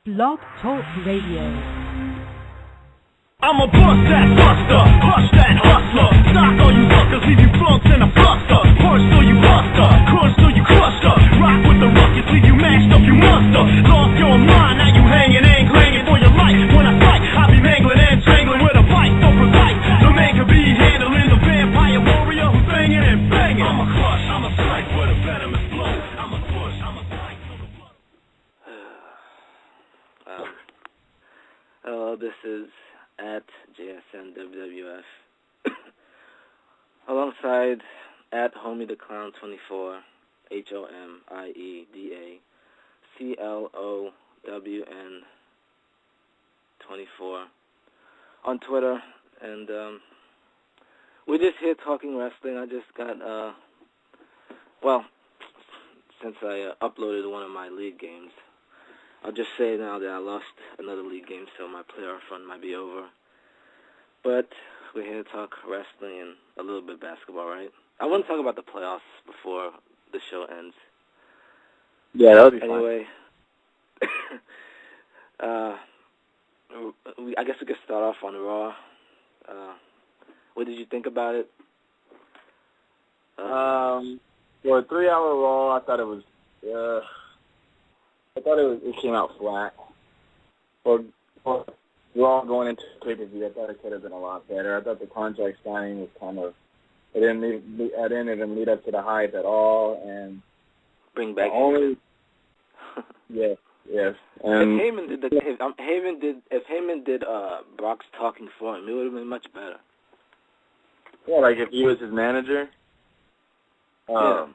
Blog Talk Radio. I'm a bust that buster, hush that hustler. Knock all you suckers, leave you flunks in a fluster. Punch till you buster, crunch till you cluster. Rock with the ruckus, leave you mashed up, you monster. Lost your mind, now you hanging, ain't clanging for your life. When I fight, I be mangling and strangling with a fight so precise. The man could be handling the vampire warrior who's banging and banging. I'm a crush, I'm a strike with a venomous blow. I'm a push, I'm a strike till the blood. Hello, this is at JSNWWF alongside at Homie the Clown 24, HOMIEDACLOWN 24 on Twitter, and we're just here talking wrestling. I just got since I uploaded one of my league games, I'll just say now that I lost another league game, so my playoff run might be over. But we're here to talk wrestling and a little bit basketball, right? I want to talk about the playoffs before the show ends. Yeah, that would be fun. Anyway, I guess we could start off on Raw. What did you think about it? For a 3-hour Raw, I thought it came out flat. For Raw going into pay-per-view, I thought it could have been a lot better. I thought the contract signing was kind of, it didn't lead up to the hype at all, and bring back only. Yes. If Heyman did Brock's talking for him, it would have been much better. Yeah, like if he was his manager. The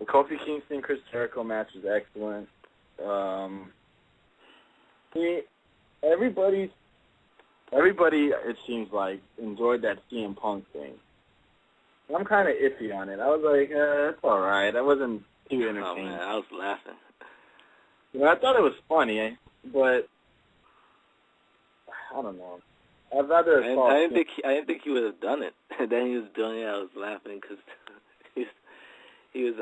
Kofi Kingston Chris Jericho match was excellent. Everybody, it seems like, enjoyed that CM Punk thing. I'm kind of iffy on it. I was like, it's all right. I wasn't too entertained. Oh man, I was laughing. You know, I thought it was funny, but I don't know. I'd rather. I didn't think he would have done it. And then he was doing it. I was laughing because he was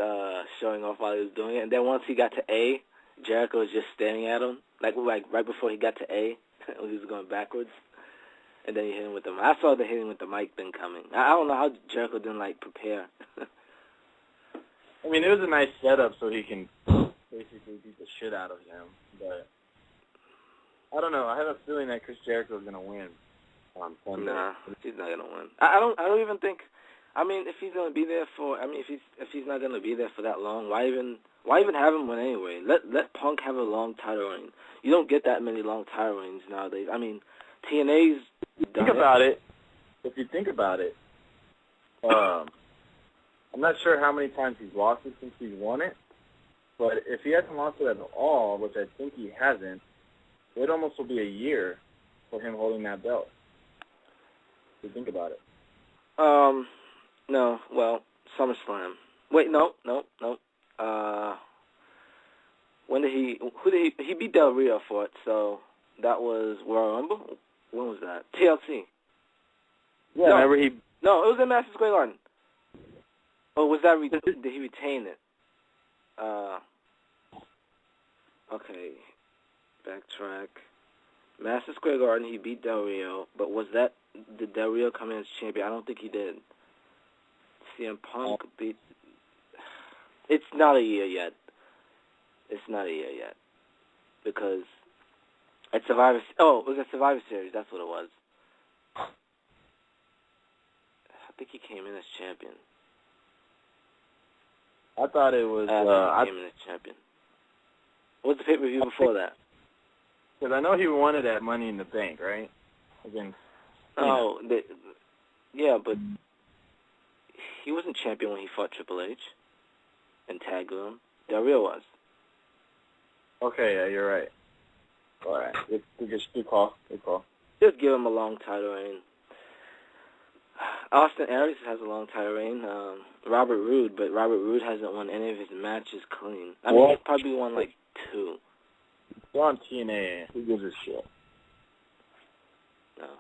showing off while he was doing it. And then once he got to A, Jericho was just staring at him, like right before he got to A, he was going backwards. And then he hit him with the mic. I saw the hitting with the mic thing coming. I don't know how Jericho didn't prepare. I mean, it was a nice setup so he can basically beat the shit out of him. But I don't know. I have a feeling that Chris Jericho is going to win on Sunday. Nah, he's not going to win. I don't even think. I mean, if he's going to be there if he's not going to be there for that long, why even have him win anyway? Let Punk have a long title reign. You don't get that many long title reigns nowadays. I mean, TNA's done Think about it. If you think about it, I'm not sure how many times he's lost it since he's won it, but if he hasn't lost it at all, which I think he hasn't, it almost will be a year for him holding that belt. If you think about it. No, well, SummerSlam. Wait, no. Who did he beat Del Rio for it, so that was Royal Rumble? When was that? TLC. Yeah, No, it was in Madison Square Garden. Oh, was that, did he retain it? Okay, backtrack. Madison Square Garden, he beat Del Rio, but did Del Rio come in as champion? I don't think he did. CM Punk beat... It's not a year yet. Because at Survivor... Oh, it was at Survivor Series. That's what it was. I think he came in as champion. I thought it was... he came in as champion. What was the pay-per-view before that? Because I know he won it at Money in the Bank, right? Yeah, but he wasn't champion when he fought Triple H and tagged with him. Del Rio was. Okay, yeah, you're right. All right. Good call. Just give him a long title reign. Austin Aries has a long title reign. Robert Roode, but Robert Roode hasn't won any of his matches clean. I mean, he's probably won 2. You're on TNA. Who gives a shit? No.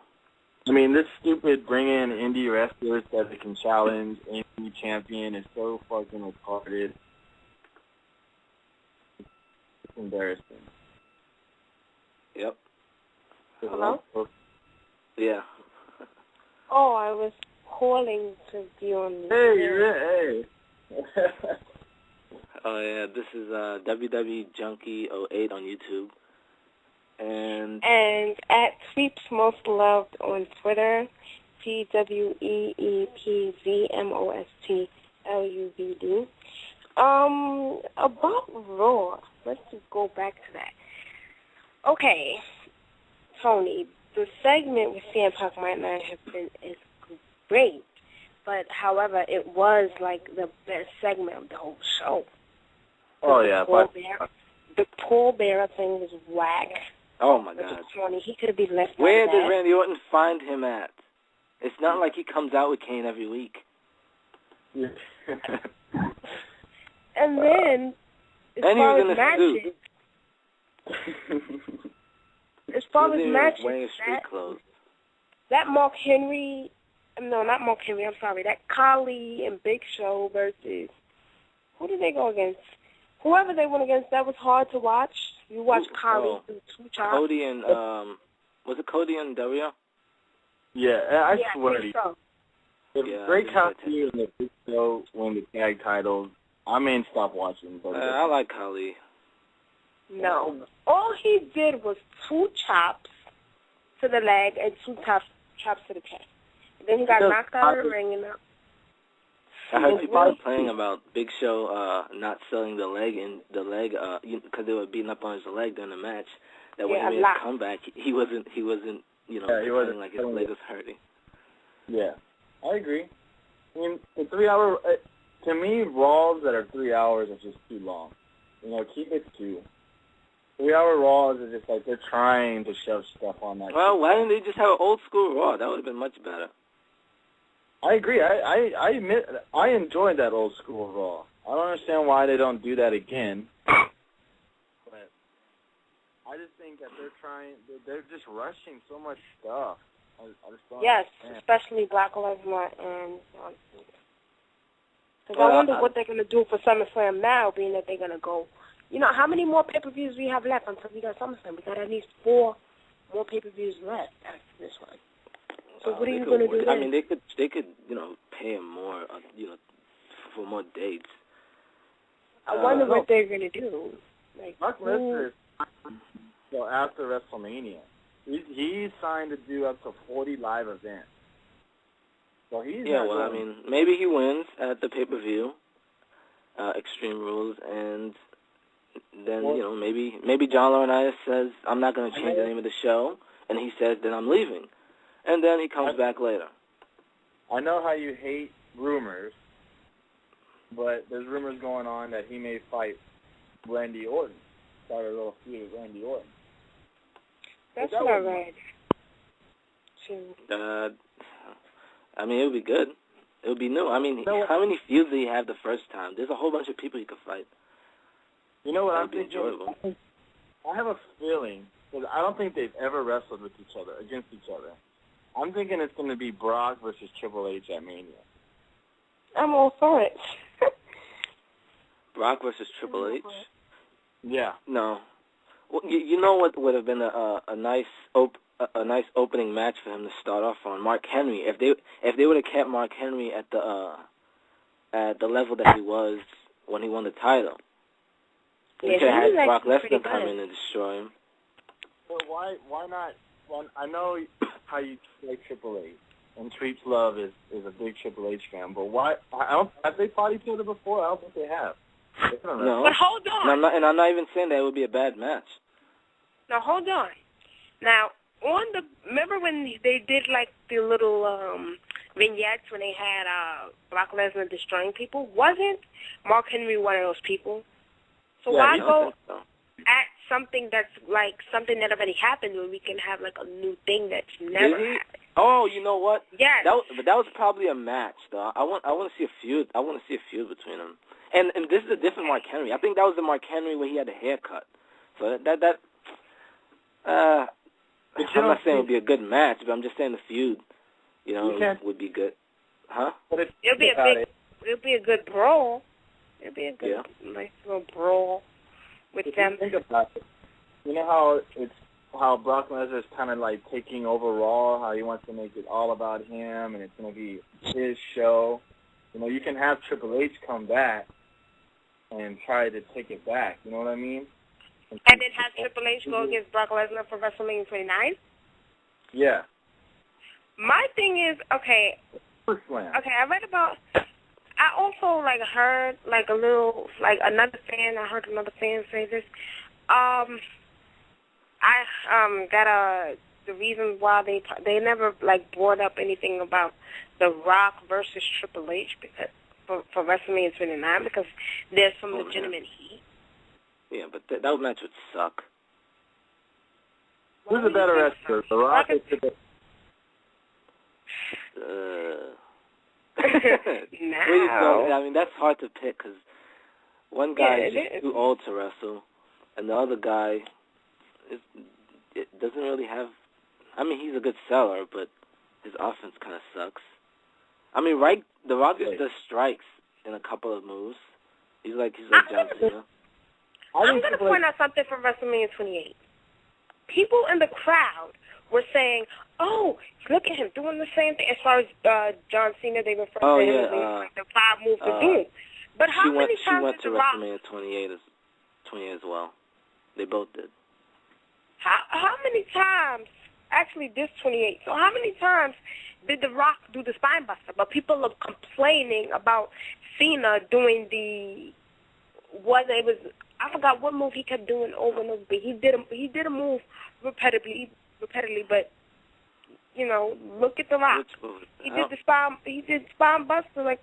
I mean, this stupid bring in indie wrestlers that they can challenge any champion is so fucking retarded. embarrassing. Yep. Hello? Yeah. Oh, I was calling to be on the Hey. Oh, yeah, this is WWEJunkie08 on YouTube. And at Sweeps Most Loved on Twitter, TWEEPZMOSTLUBD. About Raw, let's just go back to that. Okay, Tony, the segment with CM Punk might not have been as great, but however, it was like the best segment of the whole show. Oh, yeah. The Paul Bearer thing was whack. oh, my God. Tony, he could have been left Where out of did that. Randy Orton find him at? It's not like he comes out with Kane every week. And then, as And he far was as in a matches, as far as matches, wearing his street clothes. that Mark Henry, no, not Mark Henry, I'm sorry, that Khali and Big Show versus, who did they go against? Whoever they went against, that was hard to watch. You watched Khali through two chops. Cody and, was it Cody and Daria? Yeah, I swear to you. So. If Great Khali and the Big Show win the tag titles, I may stop watching. But I like Khali. No. All he did was two chops to the leg and two chops to the chest. And then he got knocked out of the ring. I heard people complaining about Big Show not selling the leg because they were beating up on his leg during the match. That when he made his comeback, he wasn't feeling like his leg was hurting. Yeah, I agree. I mean, the 3 hour, to me, Raws that are 3 hours are just too long. Keep it to 3 hour Raws are just like they're trying to shove stuff on that. Well, why didn't they just have an old school Raw? That would have been much better. I agree. I admit I enjoyed that old school Raw. I don't understand why they don't do that again. But I just think that they're just rushing so much stuff. I just don't understand. Especially Black Lives Matter and because I wonder what they're going to do for SummerSlam now, being that they're going to go. How many more pay-per-views we have left until we got SummerSlam? We got at least 4 more pay-per-views left after this one. So what are you going to do then? I mean, they could pay him more, for more dates. I wonder what they're going to do. Mark Lesnar, after WrestleMania, he's signed to do up to 40 live events. So he's I mean, maybe he wins at the pay-per-view, Extreme Rules, and then, maybe John Laurinaitis says, I'm not going to change the name of the show, and he says, then I'm leaving. And then he comes back later. I know how you hate rumors, but there's rumors going on that he may fight Randy Orton. Start a little feud with Randy Orton. That's what I read. I mean, it would be good. It would be new. I mean, how many feuds did he have the first time? There's a whole bunch of people he could fight. You know what I'm thinking? Enjoyable. I have a feeling, because I don't think they've ever wrestled with each other, against each other. I'm thinking it's going to be Brock versus Triple H at Mania. I'm all for it. Brock versus Triple H? Yeah. No. Well, you know what would have been a nice opening match for him to start off on? Mark Henry. If they would have kept Mark Henry at the level that he was when he won the title, they could have had Brock Lesnar come in and destroy him. Well, why not? Well, I know how you like Triple H, and Treats Love is a big Triple H fan, but why? Have they fought each other before? I don't think they have. No. But hold on. I'm not even saying that it would be a bad match. Now, hold on. Now, remember when they did, like, the little vignettes when they had Brock Lesnar destroying people? Wasn't Mark Henry one of those people? So why go at something that's, like, something that already happened when we can have, like, a new thing that's never happened? Oh, you know what? Yes. But that was probably a match, though. I want to see a feud. I want to see a feud between them. And this is a different Mark Henry. I think that was the Mark Henry where he had the haircut. So I'm not saying it would be a good match, but I'm just saying the feud, would be good. Huh? It'll be a good brawl. It'll be a good, nice little brawl with if them. you think about it, you know how Brock Lesnar is kind of like taking over Raw, how he wants to make it all about him, and it's going to be his show. You know, you can have Triple H come back and try to take it back. You know what I mean? And then have Triple H go against Brock Lesnar for WrestleMania 29? Yeah. My thing is, okay, I read about, I also, like, heard, like, a little, like, I heard another fan say this. The reason why they never, like, brought up anything about The Rock versus Triple H because, for WrestleMania 29 because there's some legitimate heat. Yeah, but that match would suck. Who's a better wrestler, The Rock or Triple H? No. I mean, that's hard to pick because one guy is just too old to wrestle, and the other guy doesn't really have. I mean, he's a good seller, but his offense kind of sucks. I mean, right? The Rock just does strikes in a couple of moves. He's like John Cena. I'm going to point out something from WrestleMania 28. People in the crowd were saying, "Oh, look at him doing the same thing." As far as John Cena, they refer to him as like the 5 moves of doom. But how many times she went did to The Rock? WrestleMania 28 as well. They both did. How many times? Actually, this 28. So how many times did The Rock do the spine buster? But people are complaining about Cena doing I forgot what move he kept doing over and over. But he did a move repetitively. But you know, look at The Rock. He did spine buster like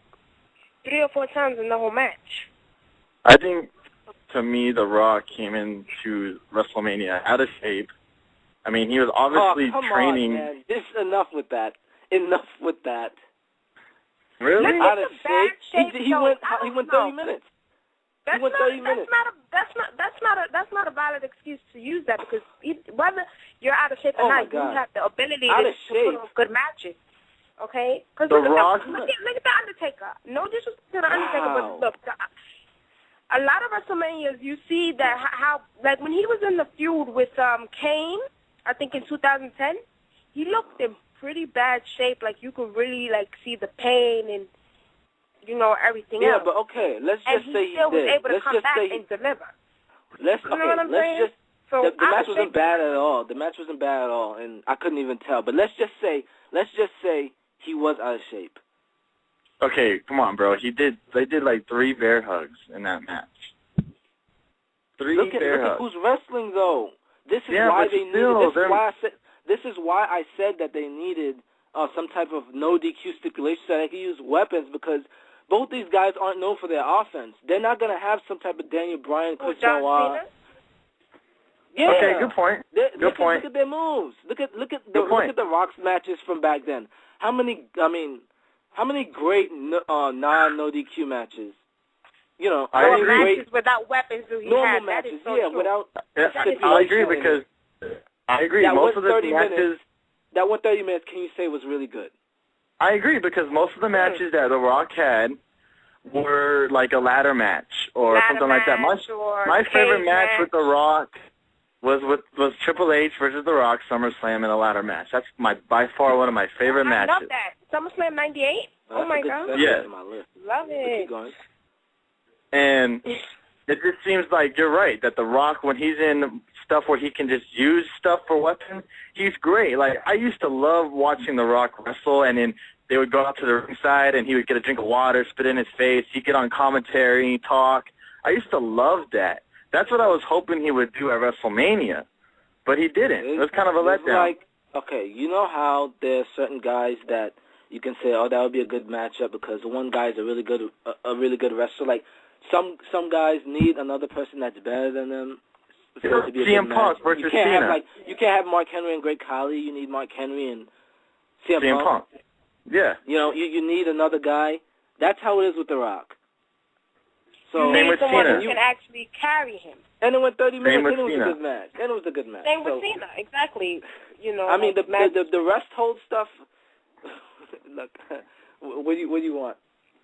3 or 4 times in the whole match. I think, to me, The Rock came into WrestleMania out of shape. I mean, he was obviously training. On, man. Enough with that. Enough with that. Really? Out of shape. He went 30 minutes. That's not a valid excuse to use that because whether you're out of shape or not, you have the ability to put on good matches. Okay? Because look at the Undertaker. No disrespect to the Undertaker, but look, a lot of WrestleManias, you see that how like when he was in the feud with Kane, I think in 2010, he looked in pretty bad shape. Like you could really like see the pain and everything else. Yeah, but okay, let's just say he still was did. able to come back and deliver. The match wasn't bad at all. The match wasn't bad at all, and I couldn't even tell. But let's just say he was out of shape. Okay, come on, bro. They did like 3 bear hugs in that match. Look at who's wrestling though. This is why I said that they needed some type of no DQ stipulation so they could use weapons because both these guys aren't known for their offense. They're not gonna have some type of Daniel Bryan, Chris Benoit. Yeah. Okay, good point. Look at their moves. Look at the Rock's matches from back then. How many great non-no DQ matches? Matches without weapons do he normal have? matches, that is so true. without. I agree because most of the matches. That 130 minutes, can you say was really good? I agree because most of the matches that The Rock had were like a ladder match or something like that. My favorite match with The Rock was Triple H versus The Rock, SummerSlam in a ladder match. That's by far one of my favorite matches. I love that. SummerSlam 98? Oh my God. Yes. Love it. Keep going. And it just seems like you're right, that The Rock, when he's in stuff where he can just use stuff for weapons, he's great. Like, I used to love watching The Rock wrestle, and then they would go out to the ringside, and he would get a drink of water, spit in his face. He'd get on commentary, talk. I used to love that. That's what I was hoping he would do at WrestleMania, but he didn't. It was kind of a letdown. Okay, you know how there's certain guys that you can say, oh, that would be a good matchup because one guy is a really good wrestler. Like, some guys need another person that's better than them. CM Punk versus Cena. You can't have Mark Henry and Great Khali. You need Mark Henry and CM Punk. Yeah. You need another guy. That's how it is with The Rock. So you need someone who can actually carry him. And it went 30 minutes, and it was a good match. And it was a good match. Same with Cena, exactly. I mean, the rest hold stuff. Look, what do you want?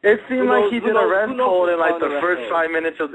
It seemed like he did a rest hold in like the first 5 minutes of